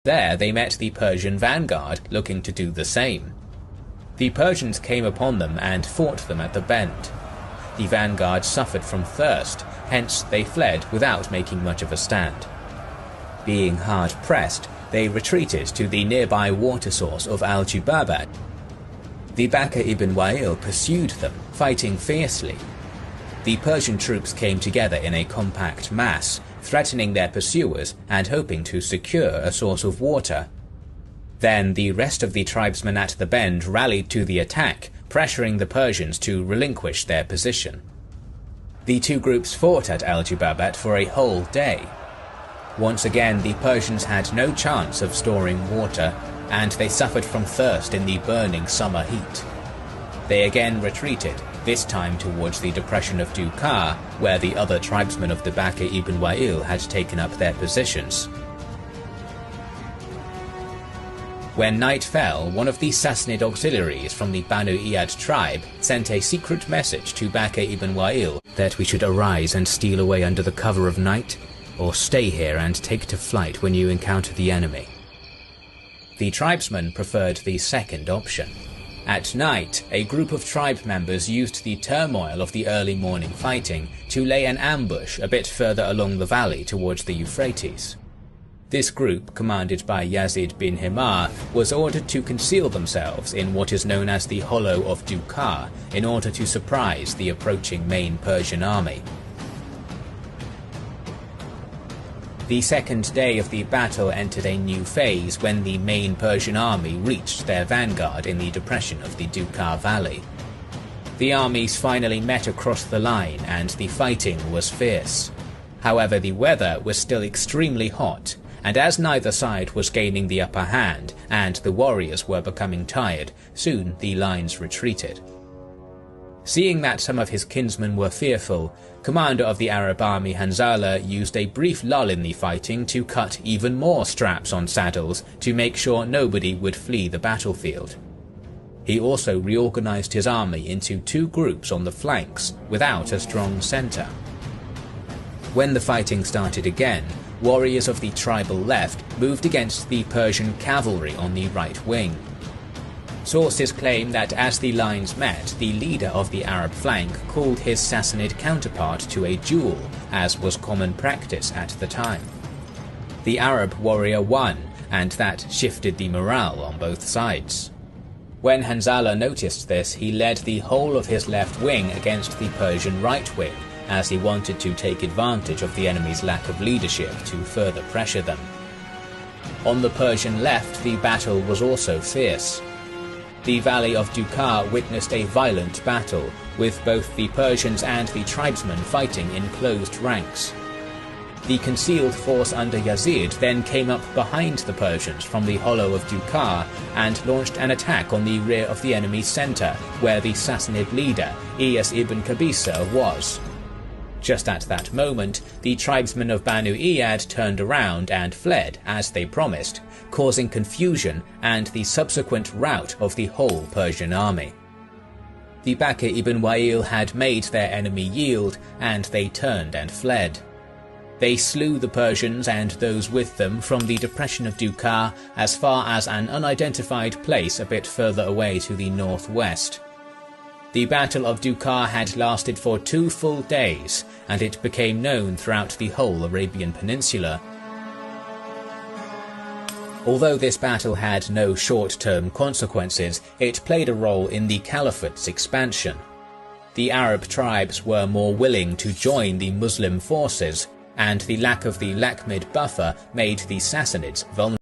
There they met the Persian vanguard looking to do the same. The Persians came upon them and fought them at the bend. The vanguard suffered from thirst, hence they fled without making much of a stand. Being hard pressed, they retreated to the nearby water source of Al-Jubabat. The Bakr ibn Wa'il pursued them, fighting fiercely. The Persian troops came together in a compact mass, threatening their pursuers and hoping to secure a source of water. Then the rest of the tribesmen at the bend rallied to the attack, pressuring the Persians to relinquish their position. The two groups fought at Al-Jubabat for a whole day. Once again, the Persians had no chance of storing water, and they suffered from thirst in the burning summer heat. They again retreated, this time towards the depression of Dukar, where the other tribesmen of the Bakr ibn Wa'il had taken up their positions. When night fell, one of the Sassanid auxiliaries from the Banu Iyad tribe sent a secret message to Bakr ibn Wa'il that we should arise and steal away under the cover of night, or stay here and take to flight when you encounter the enemy. The tribesmen preferred the second option. At night, a group of tribe members used the turmoil of the early morning fighting to lay an ambush a bit further along the valley towards the Euphrates. This group, commanded by Yazid bin Himar, was ordered to conceal themselves in what is known as the Hollow of Dukar in order to surprise the approaching main Persian army. The second day of the battle entered a new phase when the main Persian army reached their vanguard in the depression of the Dukar Valley. The armies finally met across the line and the fighting was fierce. However, the weather was still extremely hot, and as neither side was gaining the upper hand and the warriors were becoming tired, soon the lines retreated. Seeing that some of his kinsmen were fearful, commander of the Arab army Hanzala used a brief lull in the fighting to cut even more straps on saddles to make sure nobody would flee the battlefield. He also reorganized his army into two groups on the flanks, without a strong center. When the fighting started again, warriors of the tribal left moved against the Persian cavalry on the right wing. Sources claim that as the lines met, the leader of the Arab flank called his Sassanid counterpart to a duel, as was common practice at the time. The Arab warrior won, and that shifted the morale on both sides. When Hanzala noticed this, he led the whole of his left wing against the Persian right wing, as he wanted to take advantage of the enemy's lack of leadership to further pressure them. On the Persian left, the battle was also fierce. The valley of Dukar witnessed a violent battle, with both the Persians and the tribesmen fighting in closed ranks. The concealed force under Yazid then came up behind the Persians from the hollow of Dukar and launched an attack on the rear of the enemy's centre, where the Sassanid leader, Iyas ibn Qabisa, was. Just at that moment, the tribesmen of Banu Iyad turned around and fled as they promised, causing confusion and the subsequent rout of the whole Persian army. The Bakr ibn Wa'il had made their enemy yield, and they turned and fled. They slew the Persians and those with them from the depression of Dukar as far as an unidentified place a bit further away to the northwest. The Battle of Dukar had lasted for 2 full days, and it became known throughout the whole Arabian Peninsula. Although this battle had no short-term consequences, it played a role in the Caliphate's expansion. The Arab tribes were more willing to join the Muslim forces, and the lack of the Lakhmid buffer made the Sassanids vulnerable.